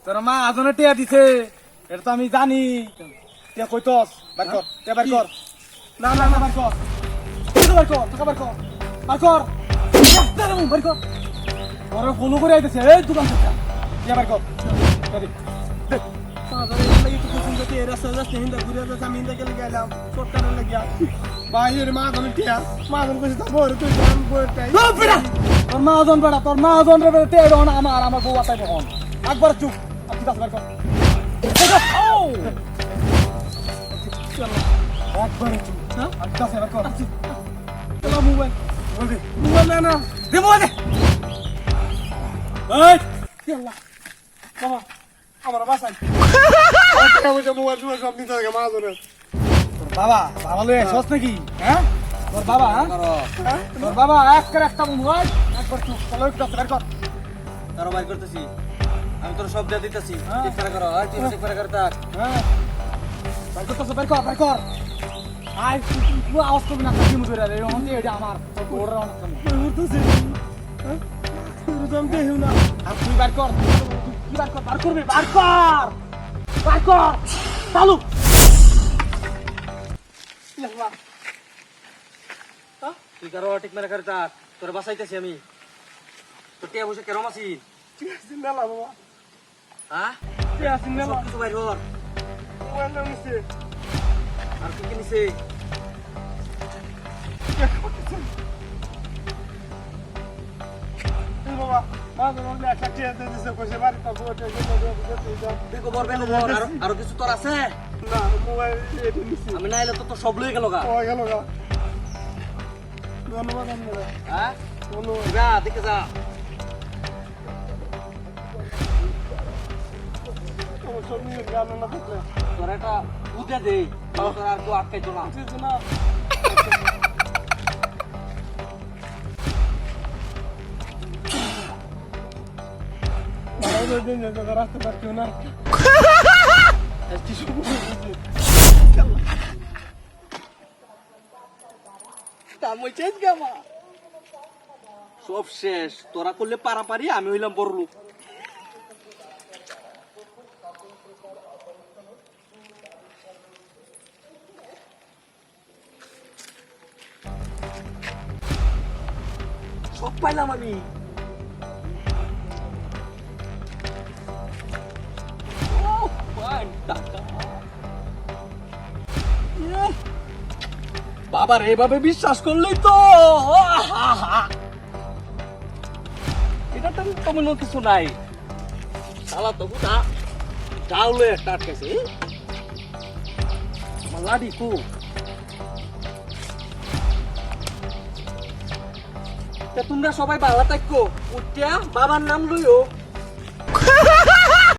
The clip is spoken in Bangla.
তোর মা আজনে টিয়া দিছে, এটা তো আমি জানি। টিয়া কইতস, বার কর, টিয়া বার কর। না না না, বার কর, বার কর, টাকা বার কর, বার কর, বার কর। ওরা ফলো করে আইতেছে, এই দোকান থেকে টিয়া বার কর। তোর মাহাজন বেড়া, তোর মাহাজন রে বেড়া টিয়া দেওয়া না আমার, আমার বউ আতাই তখন একবার চুপ। ঠিক আছে, বার কর, একবারে চুপ। হ্যাঁ, ঠিক আছে, বার কর। মোবাইল মোবাইল না না দে, মোবাইল দে। এই আল্লাহ, বাবা আমার বাসায় মোবাইল টোবাইল সব নিতে হবে মাহাজনের। তোর বাবা বাবা লয়ে আসছ নাকি? হ্যাঁ, তোর বাবা, তোর বাবা একবার একটা মোবাইল একবার চুপ। চলো একটু বার কর। তারও বাইর করতেছি, আমি তোর সব দিয়ে দিতেছি। ঠিক করে করো, আর তুই ঠিক করে কর। হ্যাঁ, বার করতেছ, বার কর, বার কর। আই তুই আওয়াজ করবি না, কি মুজুর রে ওন দিয়ে এটা আমার তোর ওড়া অনেক কম করতেছিস। হ্যাঁ, তুই তো দেখিও না। আর তুই বার কর, কি বার কর, বার করবি, বার কর, বার কর। চালু তুই কারো ঠিক মেরে করে থাক, তোর বাসাইতেছি আমি। তোর টিয়া বসে কেরম আছি? মেলা বাবা, হ্যাঁ, মেলা সব কিছু বাইর হর। মোবাইল নিছে আর কি কি নিছে? বাবা, মাঝে মধ্যে একটা টিয়া দিয়ে দিছে, কইছে বাড়ি তো বউটা দেখো বর বেনো বর, আরো কিছু তোর আছে? না, মোবাইল এটা নিছে। আমি না এলে তো সব লয়ে গেল গা। ও গেল গা। ধন্যবাদ আপনারা। হ্যাঁ, ধন্যবাদ। যা দেখে যা। আমার সব নিয়ে জানো না থাকলে তোর একটা উদে দে, তোর আর কেউ আটকাইতো না। কিছু না। রাস্তা পারছিও না। সব শেষ, তোরা করলে পারাপারি, আমি হইলাম বড় লোক। সব পাইলাম আমি। বাবার এভাবে বিশ্বাস করলেই তো এটা তেমন কিছু নাই। শালা তো বুঝা ডাউলে একটা আটকেছে। আমার লাডি কু তোমরা সবাই ভালো থাকো, উঠিয়া বাবার নাম লইও।